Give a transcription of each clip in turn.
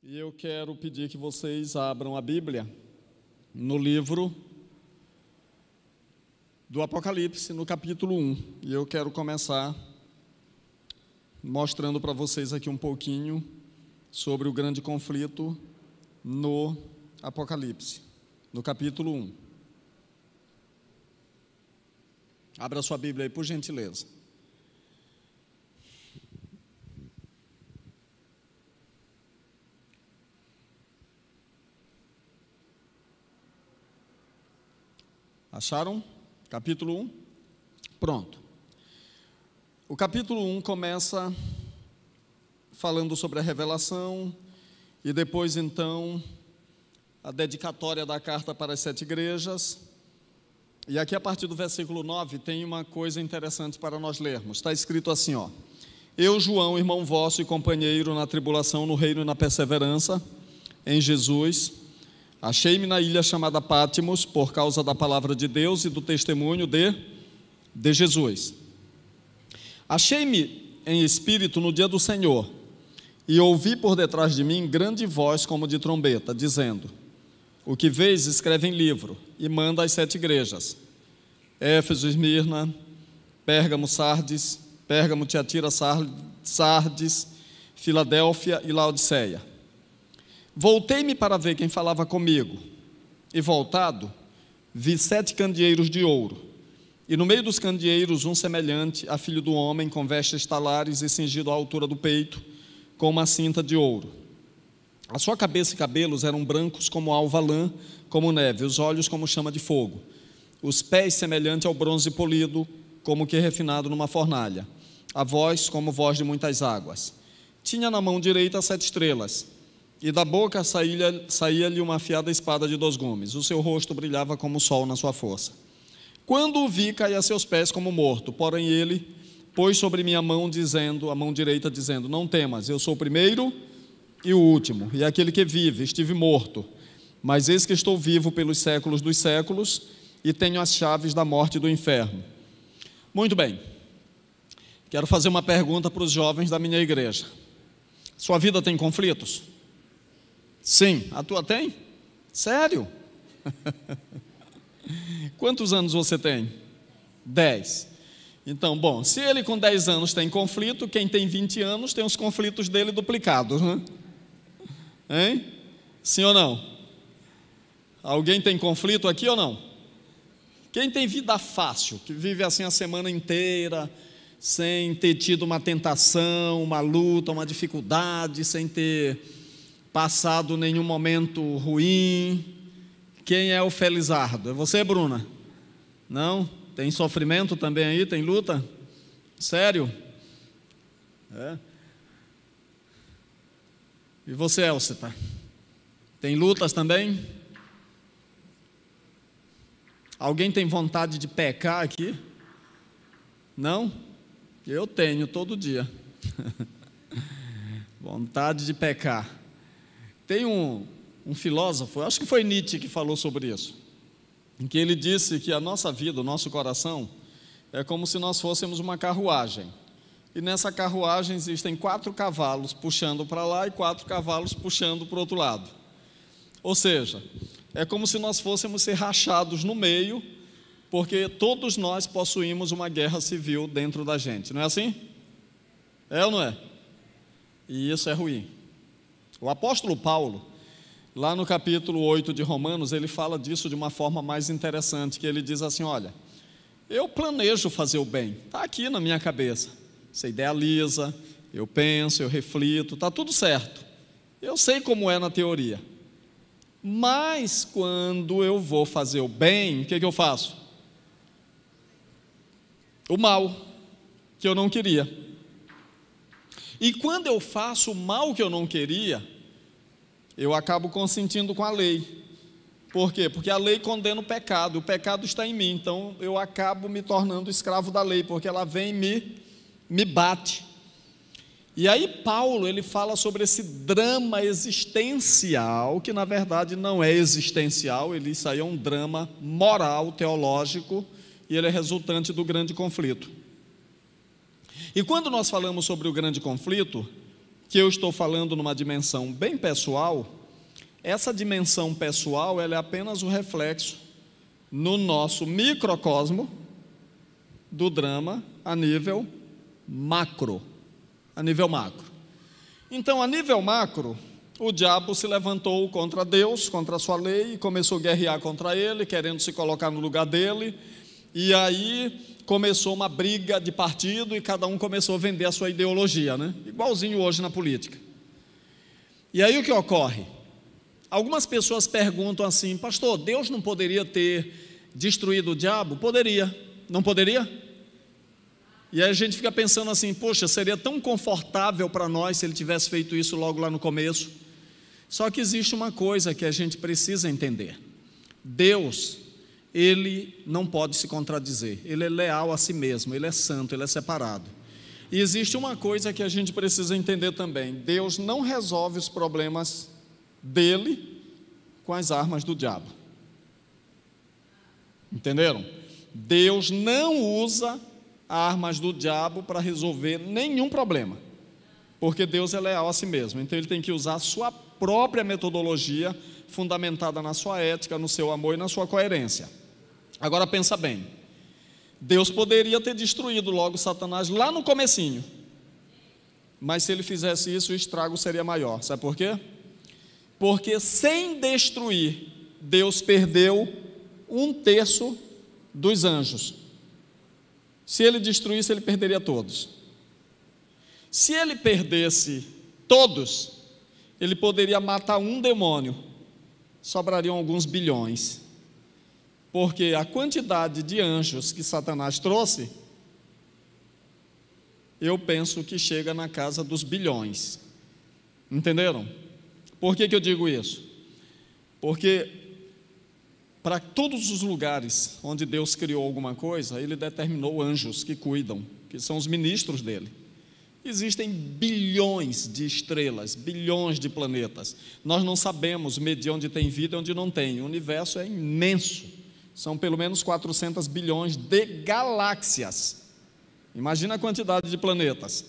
E eu quero pedir que vocês abram a Bíblia no livro do Apocalipse, no capítulo 1. E eu quero começar mostrando para vocês aqui um pouquinho sobre o grande conflito no Apocalipse, no capítulo 1. Abra sua Bíblia aí, por gentileza. Acharam? Capítulo 1? Pronto. O capítulo 1 começa falando sobre a revelação e depois, então, a dedicatória da carta para as 7 igrejas. E aqui, a partir do versículo 9, tem uma coisa interessante para nós lermos. Está escrito assim, ó: Eu, João, irmão vosso e companheiro na tribulação, no reino e na perseverança, em Jesus, achei-me na ilha chamada Pátimos, por causa da palavra de Deus e do testemunho de Jesus. Achei-me em espírito no dia do Senhor, e ouvi por detrás de mim grande voz como de trombeta, dizendo: O que vês, escreve em livro, e manda às 7 igrejas: Éfeso, Esmirna, Pérgamo, Sardes, Pérgamo, Tiatira, Sardes, Filadélfia e Laodiceia. Voltei-me para ver quem falava comigo, e voltado, vi 7 candeeiros de ouro, e no meio dos candeeiros um semelhante a filho do homem, com vestes talares e cingido à altura do peito, com uma cinta de ouro. A sua cabeça e cabelos eram brancos como alva lã, como neve, os olhos como chama de fogo, os pés semelhante ao bronze polido, como que refinado numa fornalha, a voz como voz de muitas águas. Tinha na mão direita 7 estrelas, e da boca saía-lhe uma afiada espada de 2 gumes. O seu rosto brilhava como o sol na sua força. Quando o vi, caí a seus pés como morto. Porém ele pôs sobre minha mão, a mão direita, dizendo: Não temas, eu sou o primeiro e o último, e aquele que vive. Estive morto, mas eis que estou vivo pelos séculos dos séculos, e tenho as chaves da morte e do inferno. Muito bem. Quero fazer uma pergunta para os jovens da minha igreja. Sua vida tem conflitos? Sim. A tua tem? Sério? Quantos anos você tem? 10. Então, bom, se ele com 10 anos tem conflito, quem tem 20 anos tem os conflitos dele duplicados, né? Hein? Sim ou não? Alguém tem conflito aqui ou não? Quem tem vida fácil, que vive assim a semana inteira, sem ter tido uma tentação, uma luta, uma dificuldade, sem ter passado nenhum momento ruim? Quem é o felizardo? É você, Bruna? Não? Tem sofrimento também aí? Tem luta? Sério? É. E você, Elcita? Tem lutas também? Alguém tem vontade de pecar aqui? Não? Eu tenho todo dia. Vontade de pecar. Tem um filósofo, acho que foi Nietzsche que falou sobre isso, em que ele disse que a nossa vida, o nosso coração, é como se nós fôssemos uma carruagem. E nessa carruagem existem 4 cavalos puxando para lá e 4 cavalos puxando para o outro lado. Ou seja, é como se nós fôssemos ser rachados no meio, porque todos nós possuímos uma guerra civil dentro da gente. Não é assim? É ou não é? E isso é ruim. O apóstolo Paulo, lá no capítulo 8 de Romanos, ele fala disso de uma forma mais interessante, que ele diz assim: olha, eu planejo fazer o bem, está aqui na minha cabeça, você idealiza, eu penso, eu reflito, está tudo certo, eu sei como é na teoria, mas quando eu vou fazer o bem, o que eu faço? O mal, que eu não queria. E quando eu faço o mal que eu não queria, eu acabo consentindo com a lei. Por quê? Porque a lei condena o pecado está em mim, então eu acabo me tornando escravo da lei, porque ela vem e me bate. E aí Paulo, ele fala sobre esse drama existencial, que na verdade não é existencial, isso aí é um drama moral, teológico, e ele é resultante do grande conflito. E quando nós falamos sobre o grande conflito, que eu estou falando numa dimensão bem pessoal, essa dimensão pessoal ela é apenas o reflexo no nosso microcosmo do drama a nível macro. A nível macro. Então, a nível macro, o diabo se levantou contra Deus, contra a sua lei, e começou a guerrear contra ele, querendo se colocar no lugar dele, e aí começou uma briga de partido, e cada um começou a vender a sua ideologia, né? Igualzinho hoje na política. E aí o que ocorre? Algumas pessoas perguntam assim: pastor, Deus não poderia ter destruído o diabo? Poderia, não poderia? E aí a gente fica pensando assim: poxa, seria tão confortável para nós se ele tivesse feito isso logo lá no começo. Só que existe uma coisa que a gente precisa entender: Deus, ele não pode se contradizer, ele é leal a si mesmo, ele é santo, ele é separado. E existe uma coisa que a gente precisa entender também: Deus não resolve os problemas dele com as armas do diabo. Entenderam? Deus não usa armas do diabo para resolver nenhum problema, porque Deus é leal a si mesmo. Então ele tem que usar a sua própria metodologia, fundamentada na sua ética, no seu amor e na sua coerência. Agora pensa bem, Deus poderia ter destruído logo Satanás lá no comecinho, mas se ele fizesse isso, o estrago seria maior. Sabe por quê? Porque sem destruir, Deus perdeu 1/3 dos anjos. Se ele destruísse, ele perderia todos. Se ele perdesse todos, ele poderia matar um demônio, sobrariam alguns bilhões, porque a quantidade de anjos que Satanás trouxe, eu penso que chega na casa dos bilhões. Entenderam? Por que eu digo isso? Porque para todos os lugares onde Deus criou alguma coisa, ele determinou anjos que cuidam, que são os ministros dele. Existem bilhões de estrelas, bilhões de planetas. Nós não sabemos medir onde tem vida e onde não tem. O universo é imenso. São pelo menos 400 bilhões de galáxias. Imagina a quantidade de planetas.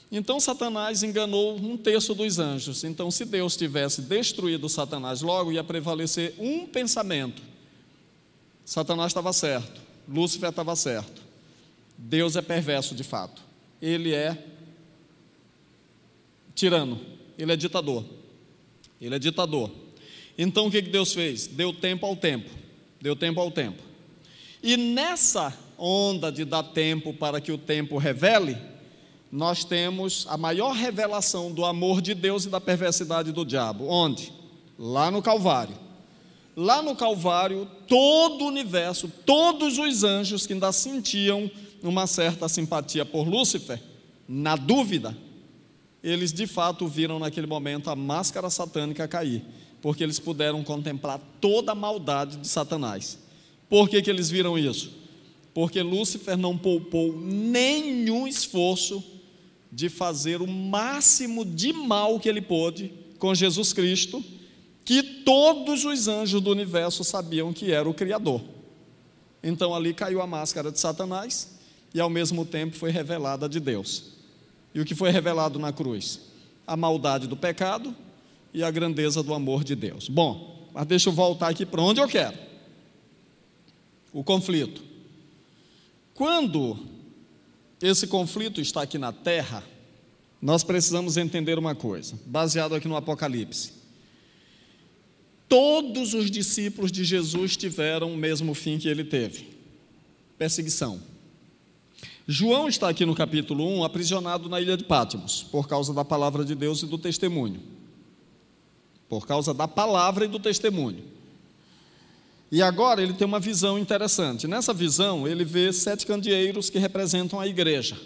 Então Satanás enganou 1/3 dos anjos. Então, se Deus tivesse destruído Satanás logo, ia prevalecer um pensamento: Satanás estava certo, Lúcifer estava certo, Deus é perverso de fato, ele é tirano, ele é ditador. Ele é ditador. Então o que Deus fez? Deu tempo ao tempo. Deu tempo ao tempo. E nessa onda de dar tempo para que o tempo revele, nós temos a maior revelação do amor de Deus e da perversidade do diabo. Onde? Lá no Calvário. Lá no Calvário, todo o universo, todos os anjos que ainda sentiam uma certa simpatia por Lúcifer, na dúvida, eles de fato viram naquele momento a máscara satânica cair, porque eles puderam contemplar toda a maldade de Satanás. Por que eles viram isso? Porque Lúcifer não poupou nenhum esforço de fazer o máximo de mal que ele pôde com Jesus Cristo, que todos os anjos do universo sabiam que era o Criador. Então ali caiu a máscara de Satanás e ao mesmo tempo foi revelada a de Deus. E o que foi revelado na cruz? A maldade do pecado e a grandeza do amor de Deus. Bom, mas deixa eu voltar aqui para onde eu quero. O conflito. Quando esse conflito está aqui na terra, nós precisamos entender uma coisa, baseado aqui no Apocalipse. Todos os discípulos de Jesus tiveram o mesmo fim que ele teve: perseguição. João está aqui no capítulo 1, aprisionado na ilha de Patmos, por causa da palavra de Deus e do testemunho. Por causa da palavra e do testemunho. E agora ele tem uma visão interessante. Nessa visão, ele vê 7 candeeiros que representam a igreja.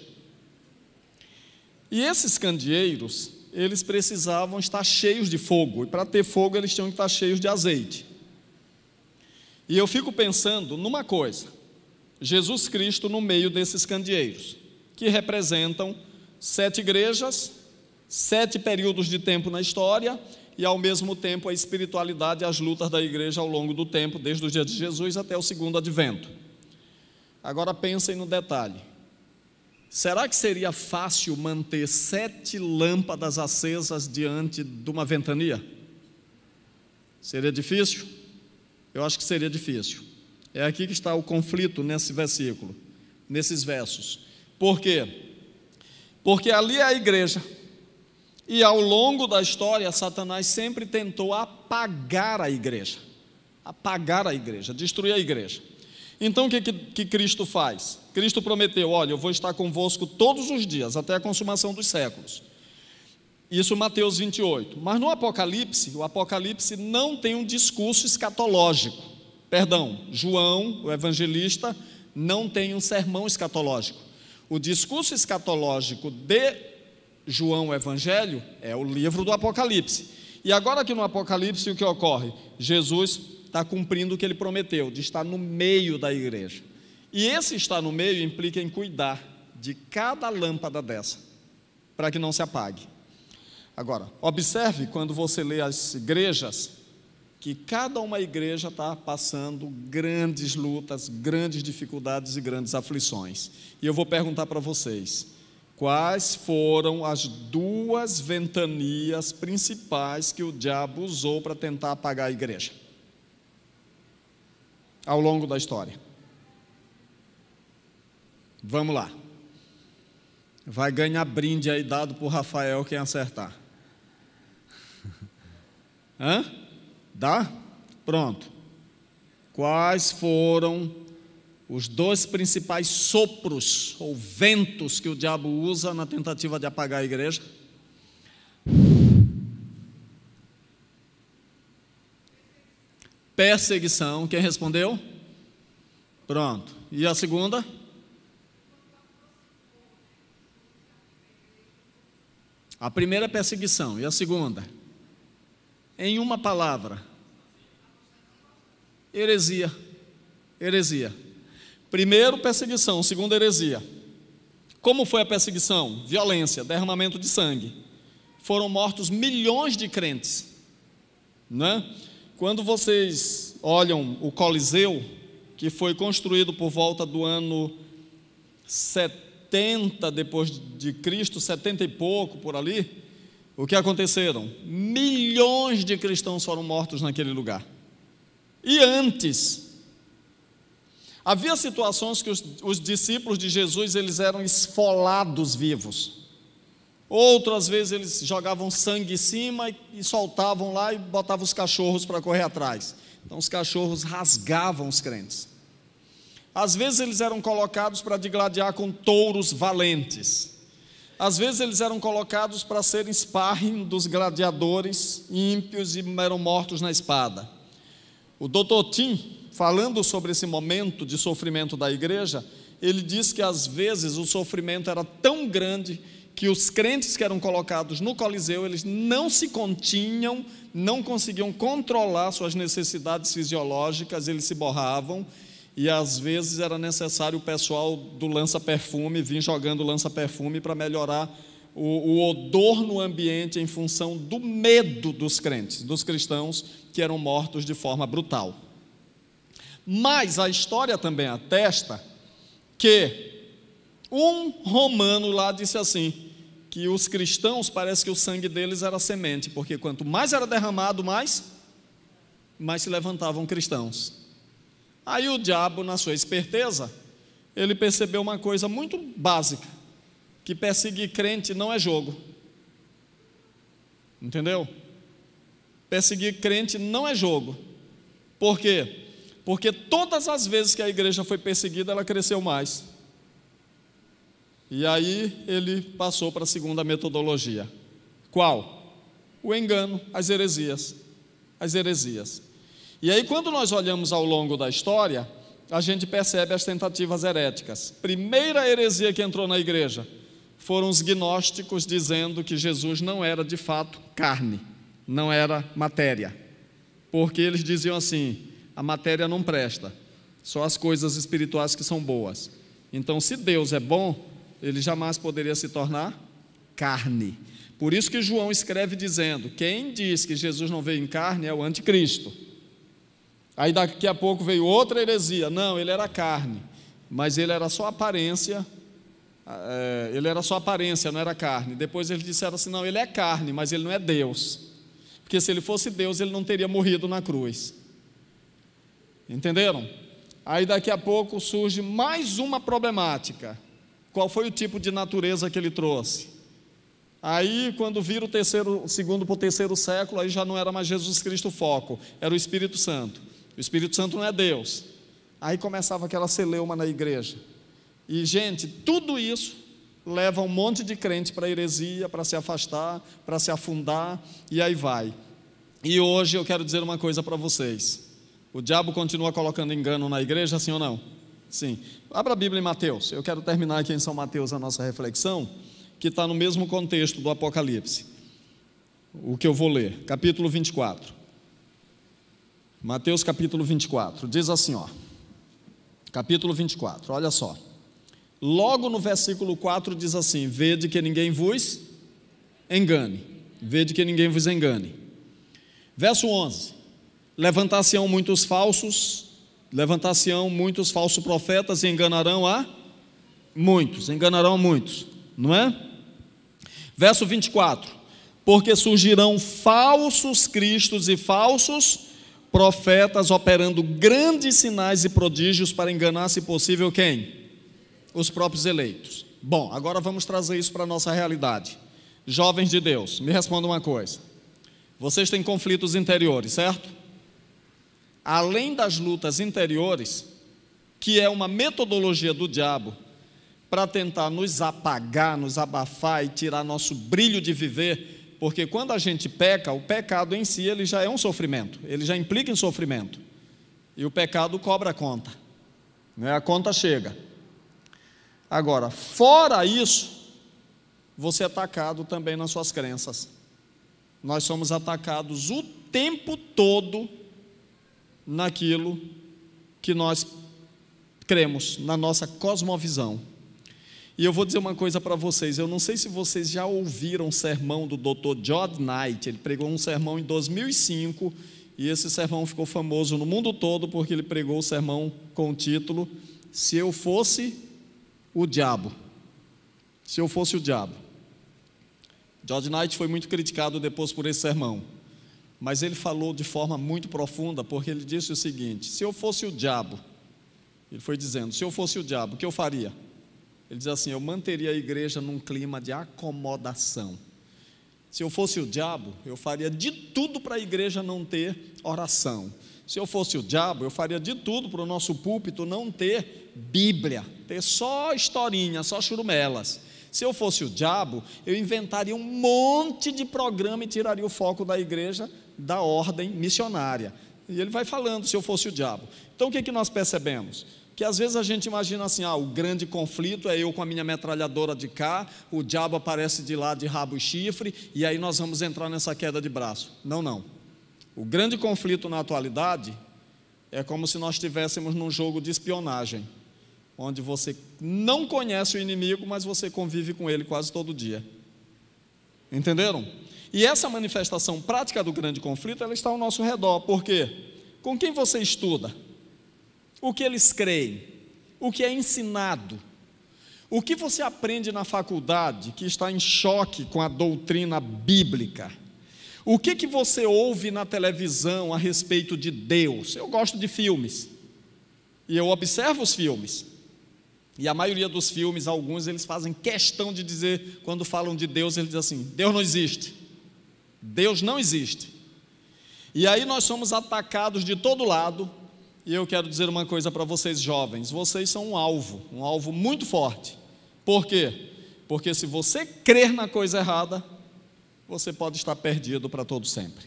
E esses candeeiros, eles precisavam estar cheios de fogo. E para ter fogo, eles tinham que estar cheios de azeite. E eu fico pensando numa coisa: Jesus Cristo no meio desses candeeiros, que representam 7 igrejas, 7 períodos de tempo na história, e ao mesmo tempo a espiritualidade e as lutas da igreja ao longo do tempo, desde o dia de Jesus até o segundo advento. Agora pensem no detalhe: será que seria fácil manter 7 lâmpadas acesas diante de uma ventania? Seria difícil? Eu acho que seria difícil. É aqui que está o conflito nesse versículo, nesses versos. Por quê? Porque ali é a igreja, e ao longo da história, Satanás sempre tentou apagar a igreja, destruir a igreja. Então o que Cristo faz? Cristo prometeu: olha, eu vou estar convosco todos os dias, até a consumação dos séculos. Isso Mateus 28. Mas no Apocalipse, o Apocalipse não tem um discurso escatológico. João, o evangelista, não tem um sermão escatológico. O discurso escatológico de João, o evangelho, é o livro do Apocalipse. E agora aqui no Apocalipse, o que ocorre? Jesus está cumprindo o que ele prometeu, de estar no meio da igreja. E esse estar no meio implica em cuidar de cada lâmpada dessa, para que não se apague. Agora, observe quando você lê as igrejas, que cada uma igreja está passando grandes lutas, grandes dificuldades e grandes aflições. E eu vou perguntar para vocês: quais foram as 2 ventanias principais que o diabo usou para tentar apagar a igreja ao longo da história? Vamos lá. Vai ganhar brinde aí dado por Rafael quem acertar. Dá? Pronto. Quais foram os 2 principais sopros ou ventos que o diabo usa na tentativa de apagar a igreja? Perseguição. Quem respondeu? Pronto. E a segunda? A primeira é perseguição. E a segunda? Em uma palavra: heresia. Heresia. Primeiro, perseguição. Segundo, heresia. Como foi a perseguição? Violência, derramamento de sangue. Foram mortos milhões de crentes, né? Quando vocês olham o Coliseu, que foi construído por volta do ano 70 depois de Cristo, 70 e pouco por ali, o que aconteceram? Milhões de cristãos foram mortos naquele lugar. E antes, havia situações que os discípulos de Jesus, eles eram esfolados vivos. Outras vezes eles jogavam sangue em cima e soltavam lá e botavam os cachorros para correr atrás. Então os cachorros rasgavam os crentes. Às vezes eles eram colocados para digladiar com touros valentes. Às vezes eles eram colocados para serem sparring dos gladiadores ímpios e eram mortos na espada. O Dr. Tim, falando sobre esse momento de sofrimento da igreja, ele diz que às vezes o sofrimento era tão grande que os crentes que eram colocados no Coliseu, eles não se continham, não conseguiam controlar suas necessidades fisiológicas, eles se borravam, e às vezes era necessário o pessoal do lança-perfume vir jogando lança-perfume para melhorar o odor no ambiente em função do medo dos crentes, dos cristãos que eram mortos de forma brutal. Mas a história também atesta que um romano lá disse assim, que os cristãos, parece que o sangue deles era semente, porque quanto mais era derramado, mais se levantavam cristãos. Aí o diabo, na sua esperteza, ele percebeu uma coisa muito básica, que perseguir crente não é jogo. Entendeu? Perseguir crente não é jogo. Por quê? Porque todas as vezes que a igreja foi perseguida, ela cresceu mais. E aí ele passou para a segunda metodologia. Qual? O engano, as heresias. As heresias. E aí quando nós olhamos ao longo da história, a gente percebe as tentativas heréticas. Primeira heresia que entrou na igreja foram os gnósticos dizendo que Jesus não era de fato carne, não era matéria. Porque eles diziam assim, a matéria não presta, só as coisas espirituais que são boas. Então se Deus é bom, ele jamais poderia se tornar carne. Por isso que João escreve dizendo, quem diz que Jesus não veio em carne é o anticristo. Aí daqui a pouco veio outra heresia, não, ele era carne, mas ele era só aparência, ele era só aparência, não era carne. Depois eles disseram assim, não, ele é carne, mas ele não é Deus. Porque se ele fosse Deus, ele não teria morrido na cruz. Entenderam? Aí daqui a pouco surge mais uma problemática. Qual foi o tipo de natureza que ele trouxe? Aí quando vira o segundo para o terceiro século, aí já não era mais Jesus Cristo o foco, era o Espírito Santo. O Espírito Santo não é Deus. Aí começava aquela celeuma na igreja. E gente, tudo isso leva um monte de crente para a heresia, para se afastar, para se afundar, e aí vai. E hoje eu quero dizer uma coisa para vocês. O diabo continua colocando engano na igreja, sim ou não? Sim. Abra a Bíblia em Mateus. Eu quero terminar aqui em São Mateus a nossa reflexão, que está no mesmo contexto do Apocalipse. O que eu vou ler, capítulo 24. Mateus capítulo 24, diz assim, ó. Capítulo 24, olha só. Logo no versículo 4 diz assim: vede que ninguém vos engane. Vede que ninguém vos engane. Verso 11: levantar-se-ão muitos falsos profetas e enganarão a muitos, não é? Verso 24: porque surgirão falsos cristos e falsos profetas operando grandes sinais e prodígios para enganar, se possível, quem? Os próprios eleitos. Bom, agora vamos trazer isso para a nossa realidade. Jovens de Deus, me respondam uma coisa. Vocês têm conflitos interiores, certo? Além das lutas interiores, que é uma metodologia do diabo para tentar nos apagar, nos abafar e tirar nosso brilho de viver, porque quando a gente peca, o pecado em si ele já é um sofrimento, ele já implica em sofrimento, e o pecado cobra a conta, né? A conta chega. Agora, fora isso, você é atacado também nas suas crenças. Nós somos atacados o tempo todo naquilo que nós cremos, na nossa cosmovisão. E eu vou dizer uma coisa para vocês, eu não sei se vocês já ouviram um sermão do Dr. John Knight. Ele pregou um sermão em 2005, e esse sermão ficou famoso no mundo todo, porque ele pregou o sermão com o título, Se Eu Fosse o Diabo. Se eu fosse o diabo. John Knight foi muito criticado depois por esse sermão, mas ele falou de forma muito profunda, porque ele disse o seguinte: se eu fosse o diabo, ele foi dizendo, se eu fosse o diabo, o que eu faria? Ele diz assim: eu manteria a igreja num clima de acomodação. Se eu fosse o diabo, eu faria de tudo para a igreja não ter oração. Se eu fosse o diabo, eu faria de tudo para o nosso púlpito não ter Bíblia, ter só historinha, só churumelas. Se eu fosse o diabo, eu inventaria um monte de programa e tiraria o foco da igreja da ordem missionária. E ele vai falando, se eu fosse o diabo. Então o que nós percebemos? Que às vezes a gente imagina assim, o grande conflito é eu com a minha metralhadora de cá, o diabo aparece de lá de rabo e chifre, e aí nós vamos entrar nessa queda de braço. Não. O grande conflito na atualidade é como se nós estivéssemos num jogo de espionagem, onde você não conhece o inimigo, mas você convive com ele quase todo dia. Entenderam? E essa manifestação prática do grande conflito, ela está ao nosso redor. Por quê? Com quem você estuda? O que eles creem? O que é ensinado? O que você aprende na faculdade que está em choque com a doutrina bíblica? O que você ouve na televisão a respeito de Deus? Eu gosto de filmes, e eu observo os filmes, e a maioria dos filmes, alguns, eles fazem questão de dizer, quando falam de Deus, eles dizem assim: Deus não existe, Deus não existe. E aí nós somos atacados de todo lado, e eu quero dizer uma coisa para vocês jovens: vocês são um alvo muito forte. Por quê? Porque se você crer na coisa errada, você pode estar perdido para todo sempre.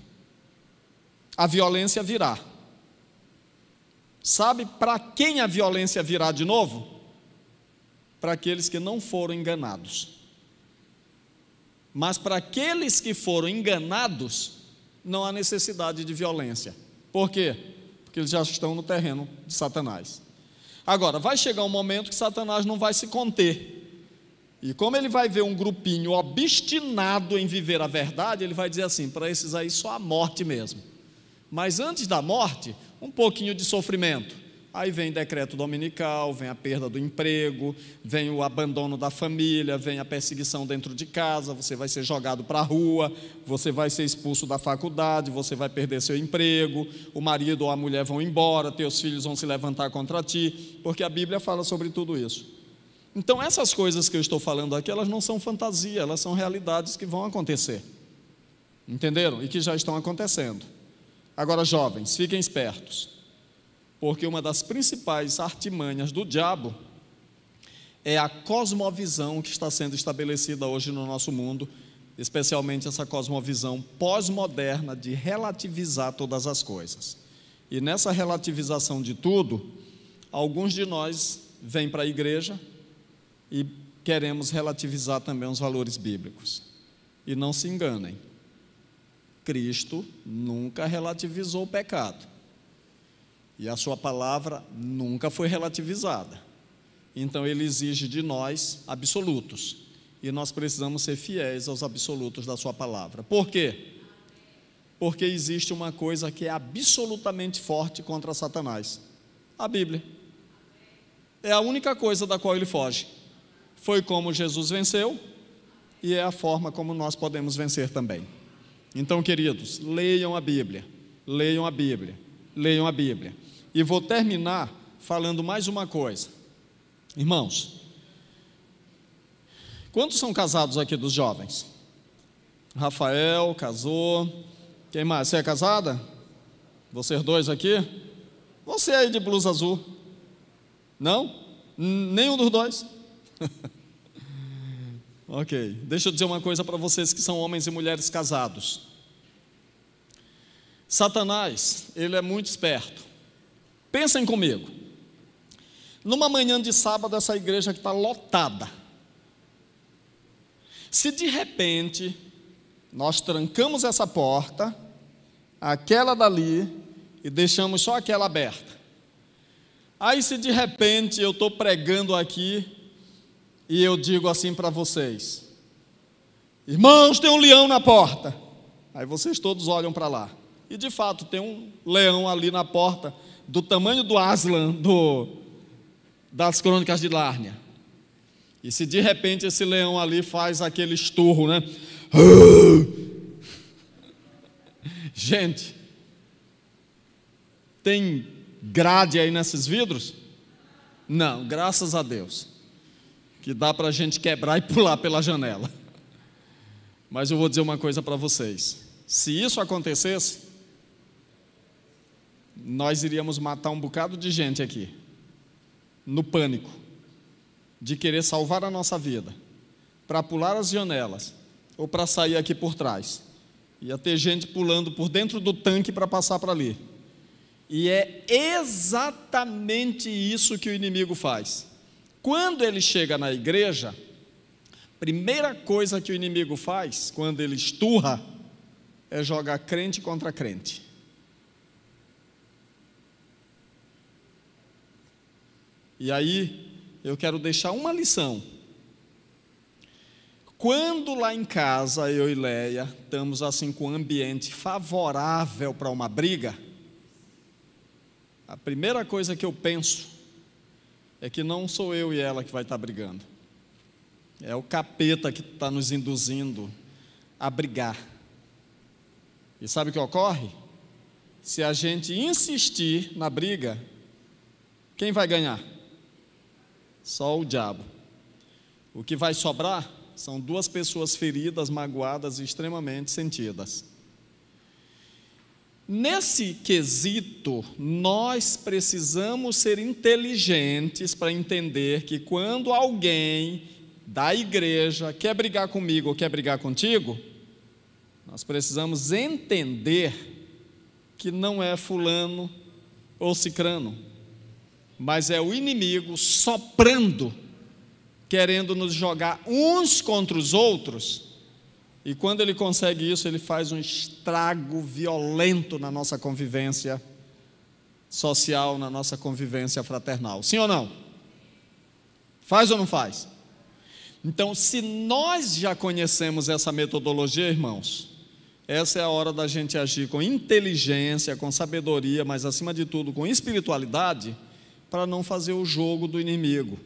A violência virá. Sabe para quem a violência virá de novo? Para aqueles que não foram enganados. Mas para aqueles que foram enganados, não há necessidade de violência. Por quê? Porque eles já estão no terreno de Satanás. Agora, vai chegar um momento que Satanás não vai se conter. E como ele vai ver um grupinho obstinado em viver a verdade, ele vai dizer assim: para esses aí só a morte mesmo. Mas antes da morte, um pouquinho de sofrimento. Aí vem decreto dominical, vem a perda do emprego, vem o abandono da família, vem a perseguição dentro de casa, você vai ser jogado para a rua, você vai ser expulso da faculdade, você vai perder seu emprego, o marido ou a mulher vão embora, teus filhos vão se levantar contra ti, porque a Bíblia fala sobre tudo isso. Então essas coisas que eu estou falando aqui, elas não são fantasia, elas são realidades que vão acontecer. Entenderam? E que já estão acontecendo. Agora, jovens, fiquem espertos. Porque uma das principais artimanhas do diabo é a cosmovisão que está sendo estabelecida hoje no nosso mundo, especialmente essa cosmovisão pós-moderna de relativizar todas as coisas. E nessa relativização de tudo, alguns de nós vêm para a igreja e queremos relativizar também os valores bíblicos. E não se enganem, Cristo nunca relativizou o pecado. E a sua palavra nunca foi relativizada. Então ele exige de nós absolutos. E nós precisamos ser fiéis aos absolutos da sua palavra. Por quê? Porque existe uma coisa que é absolutamente forte contra Satanás: a Bíblia. É a única coisa da qual ele foge. Foi como Jesus venceu, e é a forma como nós podemos vencer também. Então, queridos, leiam a Bíblia, leiam a Bíblia, leiam a Bíblia. E vou terminar falando mais uma coisa. Irmãos, quantos são casados aqui dos jovens? Rafael casou. Quem mais? Você é casada? Vocês dois aqui? Você aí de blusa azul? Não? Nenhum dos dois? Ok, deixa eu dizer uma coisa para vocês que são homens e mulheres casados. Satanás, ele é muito esperto. Pensem comigo. Numa manhã de sábado, essa igreja que está lotada. Se de repente nós trancamos essa porta, aquela dali, e deixamos só aquela aberta. Aí se de repente eu estou pregando aqui e eu digo assim para vocês: irmãos, tem um leão na porta. Aí vocês todos olham para lá. E de fato tem um leão ali na porta, do tamanho do Aslan das Crônicas de Nárnia. E se de repente esse leão ali faz aquele esturro, né? Gente, tem grade aí nesses vidros? Não, graças a Deus, que dá para a gente quebrar e pular pela janela. Mas eu vou dizer uma coisa para vocês: se isso acontecesse, nós iríamos matar um bocado de gente aqui, no pânico, de querer salvar a nossa vida, para pular as janelas, ou para sair aqui por trás. Ia ter gente pulando por dentro do tanque para passar para ali. E é exatamente isso que o inimigo faz. Quando ele chega na igreja, primeira coisa que o inimigo faz, quando ele esturra, é jogar crente contra crente. E aí, eu quero deixar uma lição. Quando lá em casa, eu e Leia, estamos assim com um ambiente favorável para uma briga, a primeira coisa que eu penso é que não sou eu e ela que vai estar brigando. É o capeta que está nos induzindo a brigar. E sabe o que ocorre? Se a gente insistir na briga, quem vai ganhar? Só o diabo. O que vai sobrar são duas pessoas feridas, magoadas e extremamente sentidas. Nesse quesito, nós precisamos ser inteligentes para entender que quando alguém da igreja quer brigar comigo ou quer brigar contigo, nós precisamos entender que não é fulano ou cicrano, mas é o inimigo soprando, querendo nos jogar uns contra os outros. E quando ele consegue isso, ele faz um estrago violento na nossa convivência social, na nossa convivência fraternal. Sim ou não? Faz ou não faz? Então, se nós já conhecemos essa metodologia, irmãos, essa é a hora da gente agir com inteligência, com sabedoria, mas acima de tudo com espiritualidade, para não fazer o jogo do inimigo.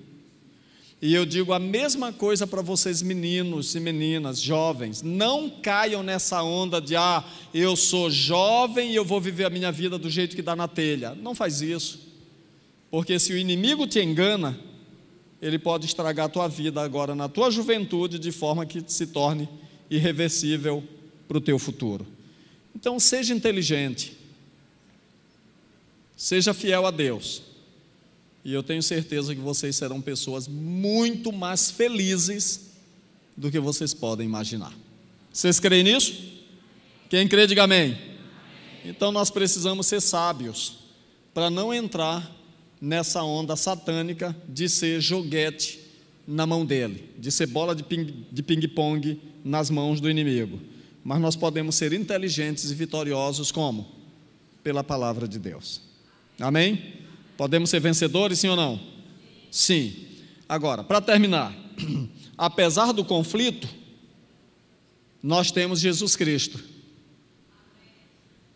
E eu digo a mesma coisa para vocês, meninos e meninas, jovens: não caiam nessa onda de eu sou jovem e eu vou viver a minha vida do jeito que dá na telha. Não faz isso, porque se o inimigo te engana, ele pode estragar a tua vida agora na tua juventude, de forma que se torne irreversível para o teu futuro. Então seja inteligente, seja fiel a Deus, e eu tenho certeza que vocês serão pessoas muito mais felizes do que vocês podem imaginar. Vocês creem nisso? Quem crê, diga amém. Então nós precisamos ser sábios para não entrar nessa onda satânica de ser joguete na mão dele, de ser bola de ping-pong nas mãos do inimigo. Mas nós podemos ser inteligentes e vitoriosos como? Pela palavra de Deus. Amém? Podemos ser vencedores, sim ou não? Sim. Agora, para terminar, apesar do conflito, nós temos Jesus Cristo.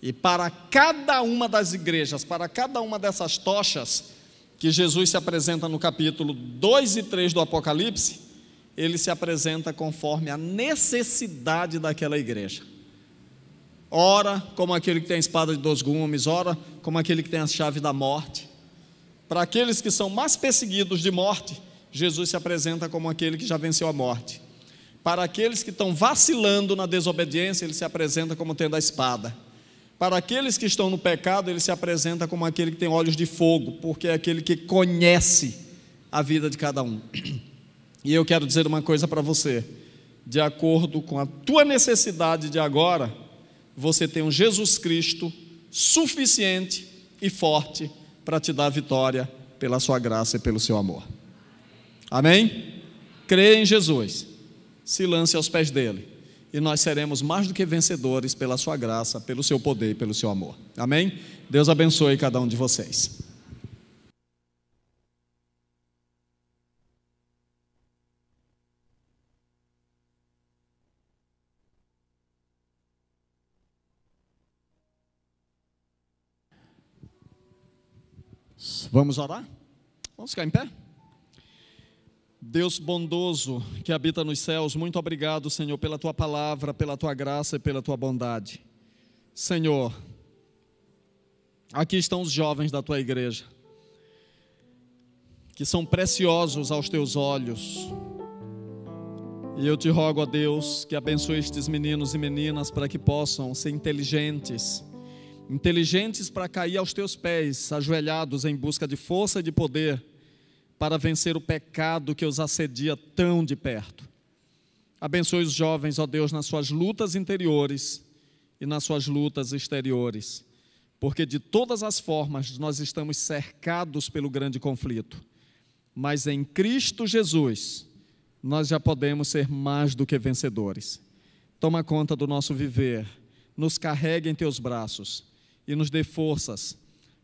E para cada uma das igrejas, para cada uma dessas tochas que Jesus se apresenta no capítulo 2 e 3 do Apocalipse, ele se apresenta conforme a necessidade daquela igreja. Ora como aquele que tem a espada de 2 gumes, ora como aquele que tem a chave da morte. Para aqueles que são mais perseguidos de morte, Jesus se apresenta como aquele que já venceu a morte. Para aqueles que estão vacilando na desobediência, ele se apresenta como tendo a espada. Para aqueles que estão no pecado, ele se apresenta como aquele que tem olhos de fogo, porque é aquele que conhece a vida de cada um. E eu quero dizer uma coisa para você: de acordo com a tua necessidade de agora, você tem um Jesus Cristo suficiente e forte para te dar vitória pela sua graça e pelo seu amor. Amém? Creia em Jesus, se lance aos pés dele, e nós seremos mais do que vencedores pela sua graça, pelo seu poder e pelo seu amor. Amém? Deus abençoe cada um de vocês. Vamos orar? Vamos ficar em pé? Deus bondoso que habita nos céus, muito obrigado, Senhor, pela Tua palavra, pela Tua graça e pela Tua bondade. Senhor, aqui estão os jovens da Tua igreja, que são preciosos aos Teus olhos, e eu te rogo, a Deus, que abençoe estes meninos e meninas para que possam ser inteligentes para cair aos Teus pés, ajoelhados em busca de força e de poder, para vencer o pecado que os assedia tão de perto. Abençoe os jovens, ó Deus, nas suas lutas interiores e nas suas lutas exteriores, porque de todas as formas nós estamos cercados pelo grande conflito, mas em Cristo Jesus nós já podemos ser mais do que vencedores. Toma conta do nosso viver, nos carregue em Teus braços e nos dê forças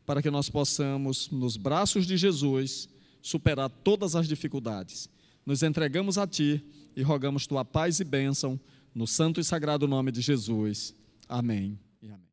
para que nós possamos, nos braços de Jesus, superar todas as dificuldades. Nos entregamos a Ti e rogamos Tua paz e bênção no santo e sagrado nome de Jesus. Amém e amém.